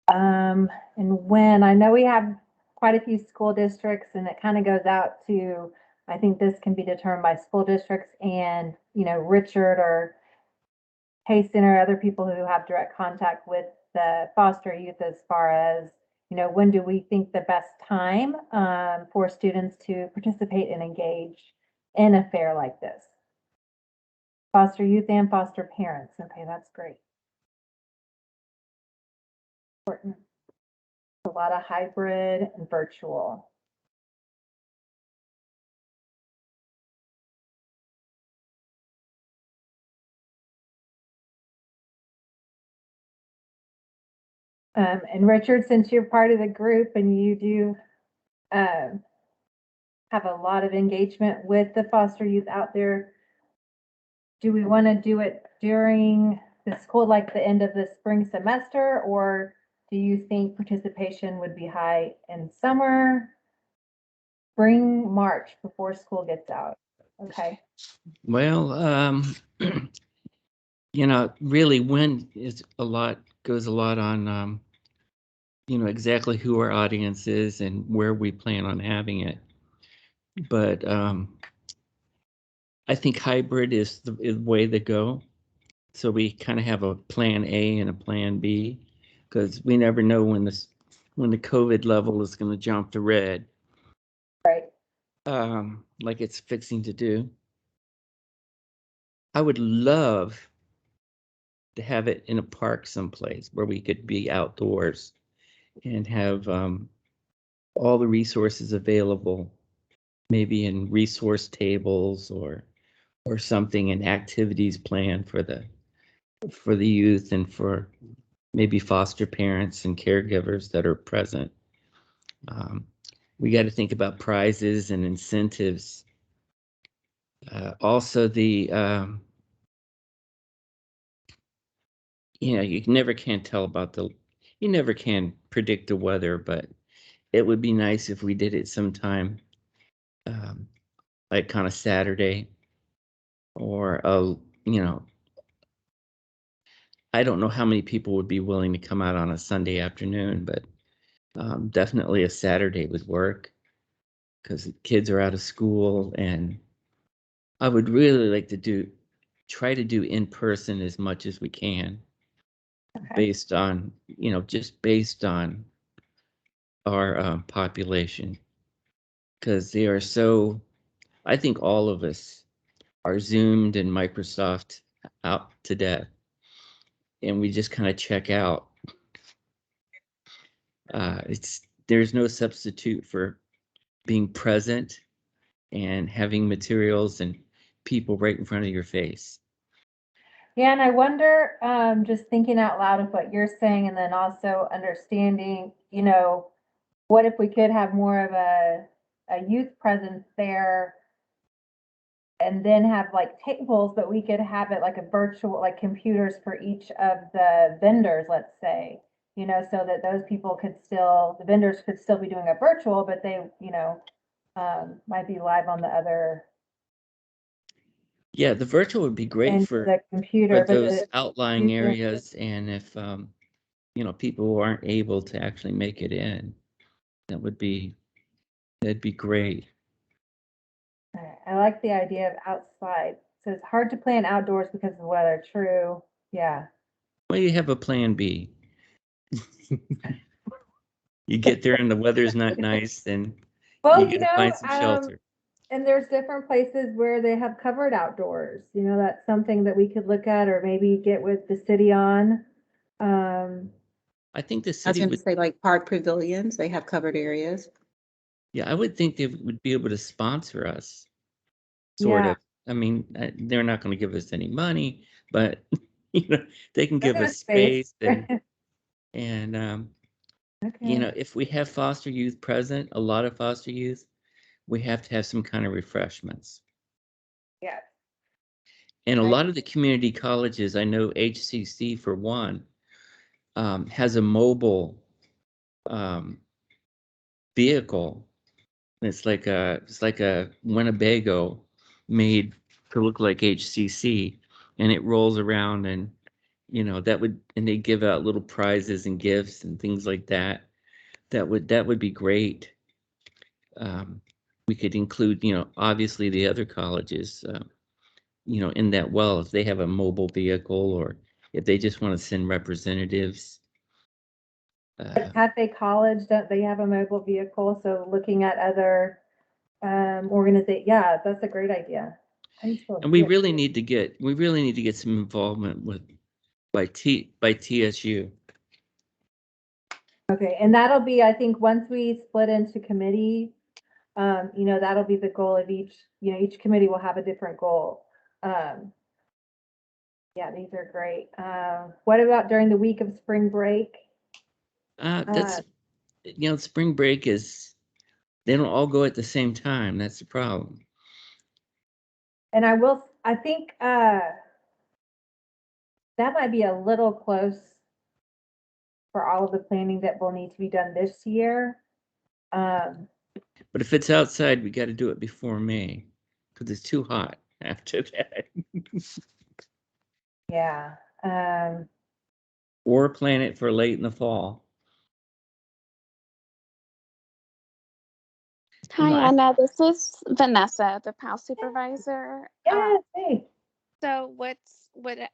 And when, I know we have quite a few school districts, and it kind of goes out to, I think this can be determined by school districts and, Richard or Hay Center, other people who have direct contact with the foster youth, as far as, when do we think the best time for students to participate and engage in a fair like this? Foster youth and foster parents. Okay, that's great. Important. A lot of hybrid and virtual. And Richard, since you're part of the group and you do have a lot of engagement with the foster youth out there, do we want to do it during the school, like the end of the spring semester, or do you think participation would be high in summer, spring, March, before school gets out? Okay. Well, really when goes a lot on, exactly who our audience is and where we plan on having it. But I think hybrid is the way to go. So we kind of have a plan A and a plan B, because we never know when the COVID level is going to jump to red. Right. Like it's fixing to do. I would love to have it in a park someplace where we could be outdoors and have all the resources available, maybe in resource tables or something, and activities planned for the youth and for maybe foster parents and caregivers that are present. We got to think about prizes and incentives. Also, you never can tell about you never can predict the weather, but it would be nice if we did it sometime, like kind of Saturday, or I don't know how many people would be willing to come out on a Sunday afternoon, but definitely a Saturday would work, because kids are out of school, and I would really like to try to do in person as much as we can. Okay. Based on, just based on our population, because they are so, I think all of us are Zoomed and Microsoft out to death, and we just kind of check out. There's no substitute for being present and having materials and people right in front of your face. Yeah, and I wonder, just thinking out loud of what you're saying, and then also understanding, what if we could have more of a youth presence there, and then have like tables, but we could have it like a virtual, like computers for each of the vendors, let's say, so that those people could still, the vendors could still be doing a virtual, but they, might be live on the other Yeah, the virtual would be great end of for the computer, but those the outlying youth- areas, and if people who aren't able to actually make it in, that'd be great. I like the idea of outside. So it's hard to plan outdoors because of the weather. True. Yeah. Well, you have a plan B. You get there and the weather's not nice, then Well, you gotta find some shelter. and there's different places where they have covered outdoors. That's something that we could look at, or maybe get with the city on. I think the I was city going to would, say like park pavilions, they have covered areas. yeah, I would think they would be able to sponsor us, sort Yeah. of. I mean, they're not going to give us any money, but they can give us space and Okay. if we have foster youth present, a lot of foster youth, we have to have some kind of refreshments. Yeah. And a Right. lot of the community colleges, I know HCC for one, has a mobile vehicle. It's like a Winnebago made to look like HCC, and it rolls around, and and they give out little prizes and gifts and things like that. That would be great. We could include, obviously the other colleges, in that, well, if they have a mobile vehicle, or if they just want to send representatives. Cafe College, don't they have a mobile vehicle? So looking at other organizations, yeah, that's a great idea. And we really need to get some involvement by TSU. Okay, and that'll be, I think, once we split into committee, that'll be the goal of each, each committee will have a different goal. Yeah, these are great. What about during the week of spring break? That's, spring break is, they don't all go at the same time. That's the problem. And I think that might be a little close for all of the planning that will need to be done this year. But if it's outside, we got to do it before May, because it's too hot after that. Yeah. Or plan it for late in the fall. Hi, Anna. This is Vanessa, the PAL supervisor. Yeah, hey. So what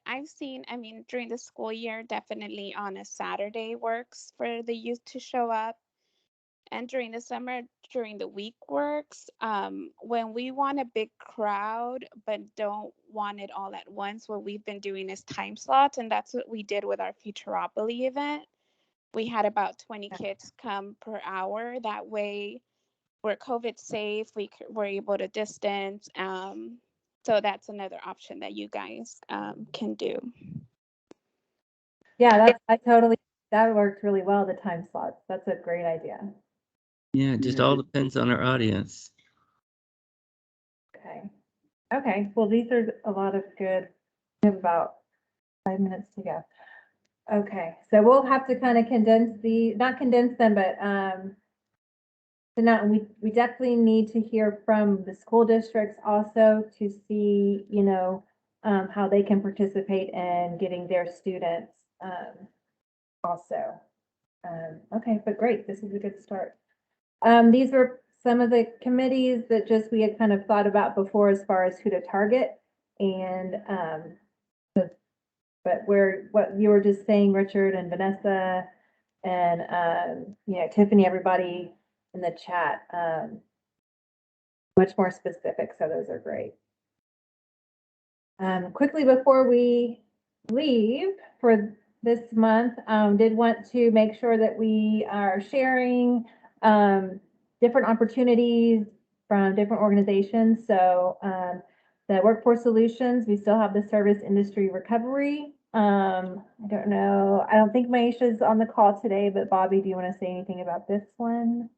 I've seen, I mean, during the school year, definitely on a Saturday works for the youth to show up. And during the summer, during the week works. When we want a big crowd, but don't want it all at once, what we've been doing is time slots. And that's what we did with our Futuropoly event. We had about 20 kids come per hour. That way, we're COVID safe. We're able to distance. So that's another option that you guys can do. Yeah, that worked really well, the time slots. That's a great idea. Yeah, it just all depends on our audience. Okay. Okay. Well, these are a lot of good. We have about 5 minutes to go. Okay. So we'll have to kind of not condense them, but so now we definitely need to hear from the school districts also to see, how they can participate in getting their students also. Okay, but great. This is a good start. These were some of the committees that we had kind of thought about before as far as who to target. And but what you were just saying, Richard and Vanessa and Tiffany, everybody in the chat, much more specific. So those are great. Quickly before we leave for this month, did want to make sure that we are sharing different opportunities from different organizations. So the Workforce Solutions, we still have the Service Industry Recovery. I don't know. I don't think Maisha's on the call today, but Bobby, do you want to say anything about this one?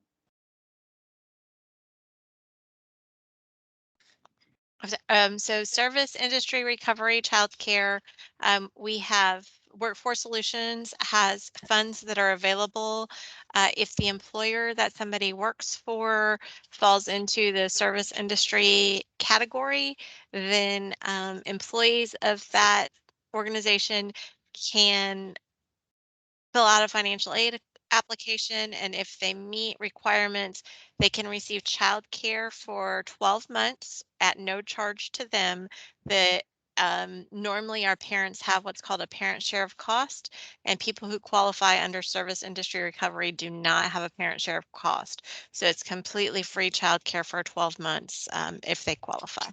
So Service Industry Recovery, Childcare, we have Workforce Solutions has funds that are available if the employer that somebody works for falls into the service industry category, then employees of that organization can fill out a financial aid application, and if they meet requirements, they can receive child care for 12 months at no charge to them. The normally our parents have what's called a parent share of cost, and people who qualify under service industry recovery do not have a parent share of cost. So it's completely free child care for 12 months if they qualify.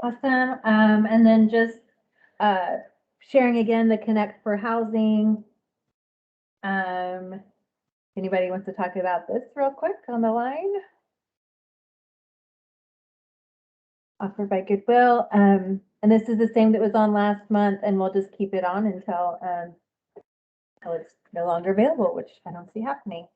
Awesome. And then just sharing again the Connect for Housing. Anybody wants to talk about this real quick on the line? Offered by Goodwill. And this is the same that was on last month, and we'll just keep it on until it's no longer available, which I don't see happening.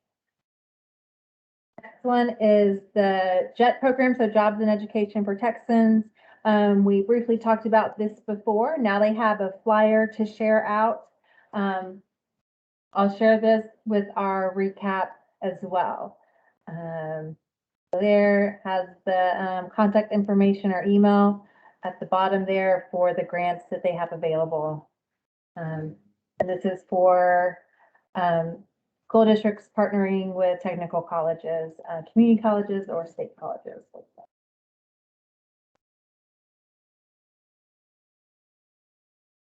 Next one is the JET program, so Jobs and Education for Texans. We briefly talked about this before. Now they have a flyer to share out. I'll share this with our recap as well. There has the contact information or email at the bottom there for the grants that they have available. And this is for school districts partnering with technical colleges, community colleges, or state colleges.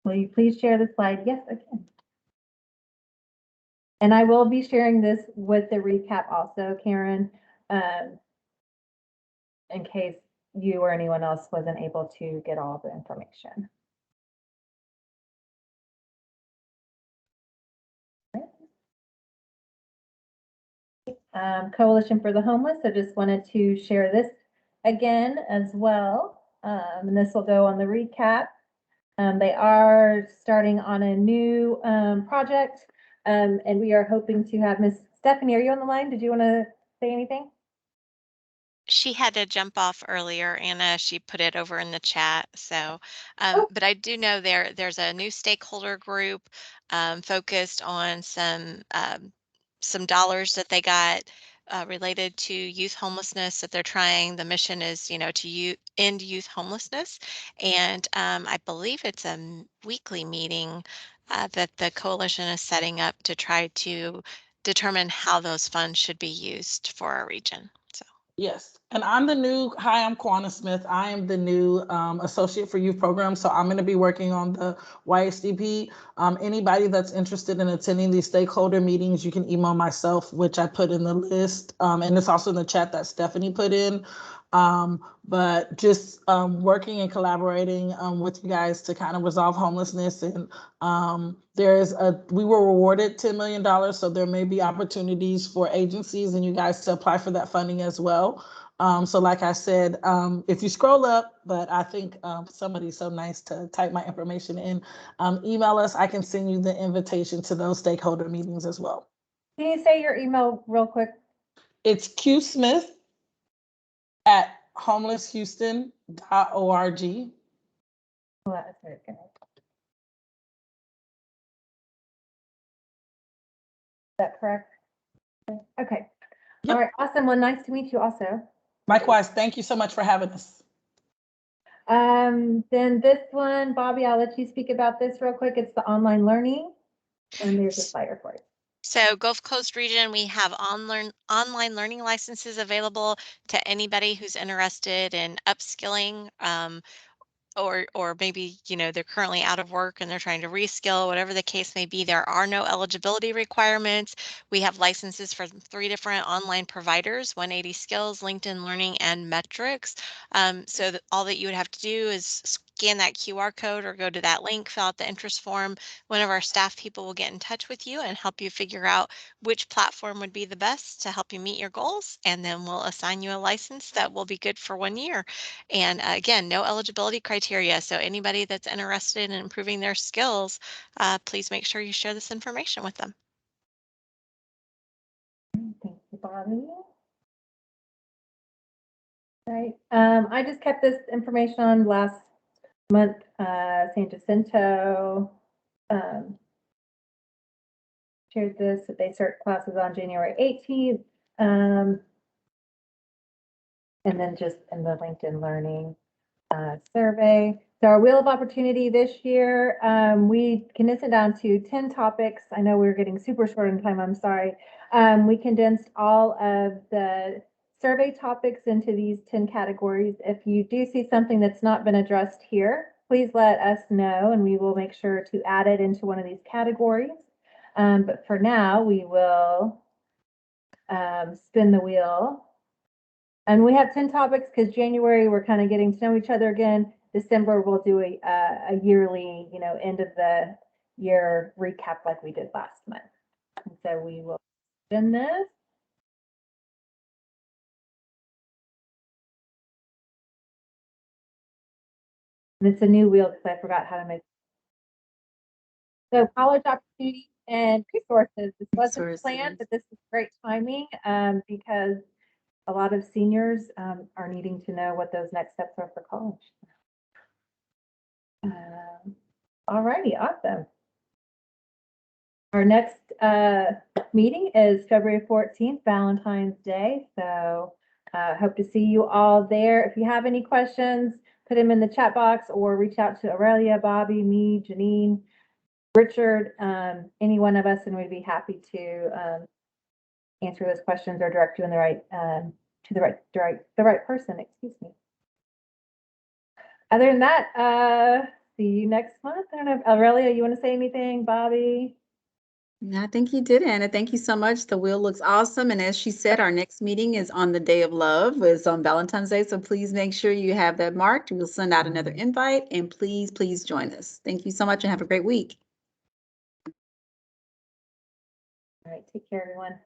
Will you please share the slide? Yes, I can. And I will be sharing this with the recap also, Karen, in case you or anyone else wasn't able to get all the information. Coalition for the Homeless, I just wanted to share this again as well. And this will go on the recap. They are starting on a new project, and we are hoping to have Miss Stephanie. Are you on the line? Did you want to say anything? She had to jump off earlier, Anna. She put it over in the chat. So, but I do know there's a new stakeholder group focused on some dollars that they got related to youth homelessness that they're trying. The mission is, to end youth homelessness, and I believe it's a weekly meeting that the coalition is setting up to try to determine how those funds should be used for our region. So. Yes, and I'm Kwana Smith. I am the new Associate for Youth Programs, so I'm going to be working on the YHDP. Anybody that's interested in attending these stakeholder meetings, you can email myself, which I put in the list, and it's also in the chat that Stephanie put in. But just working and collaborating with you guys to kind of resolve homelessness. And we were awarded $10 million, so there may be opportunities for agencies and you guys to apply for that funding as well. So like I said, if you scroll up, but I think somebody's so nice to type my information in, email us. I can send you the invitation to those stakeholder meetings as well. Can you say your email real quick? It's qsmith@homelesshouston.org. Well, that's very good. Is that correct? Okay. Yep. All right. Awesome. Well, nice to meet you also. Likewise. Thank you so much for having us. Then this one, Bobby, I'll let you speak about this real quick. It's the online learning, and there's a flyer for it. So Gulf Coast region, we have online learning licenses available to anybody who's interested in upskilling, or maybe, they're currently out of work and they're trying to reskill, whatever the case may be. There are no eligibility requirements. We have licenses from 3 different online providers, 180 Skills, LinkedIn Learning, and Metrics. So all that you would have to do is scan that QR code or go to that link, fill out the interest form. One of our staff people will get in touch with you and help you figure out which platform would be the best to help you meet your goals. And then we'll assign you a license that will be good for 1 year. And again, no eligibility criteria. So anybody that's interested in improving their skills, please make sure you share this information with them. Thank you, Bobby. Right. I just kept this information on last month. San Jacinto shared this, that they start classes on January 18th. And then just in the LinkedIn Learning survey. So our Wheel of Opportunity this year, we condensed it down to 10 topics. I know we were getting super short on time, I'm sorry. We condensed all of the survey topics into these 10 categories. If you do see something that's not been addressed here, please let us know and we will make sure to add it into one of these categories. But for now, we will spin the wheel. And we have 10 topics because January, we're kind of getting to know each other again. December, we'll do a yearly, end of the year recap like we did last month. And so we will spin this. And it's a new wheel because I forgot how to make. So college opportunities and resources. This wasn't planned, but this is great timing because a lot of seniors are needing to know what those next steps are for college. All righty, awesome. Our next meeting is February 14th, Valentine's Day. So hope to see you all there. If you have any questions, put them in the chat box or reach out to Aurelia, Bobby, me, Janine, Richard, any one of us, and we'd be happy to answer those questions or direct you in the right to the right person. Excuse me. Other than that, see you next month. I don't know if Aurelia, you want to say anything, Bobby? No, I think you did, Anna. Thank you so much. The wheel looks awesome. And as she said, our next meeting is on the day of love. It's on Valentine's Day. So please make sure you have that marked. We'll send out another invite and please, please join us. Thank you so much and have a great week. All right, take care, everyone.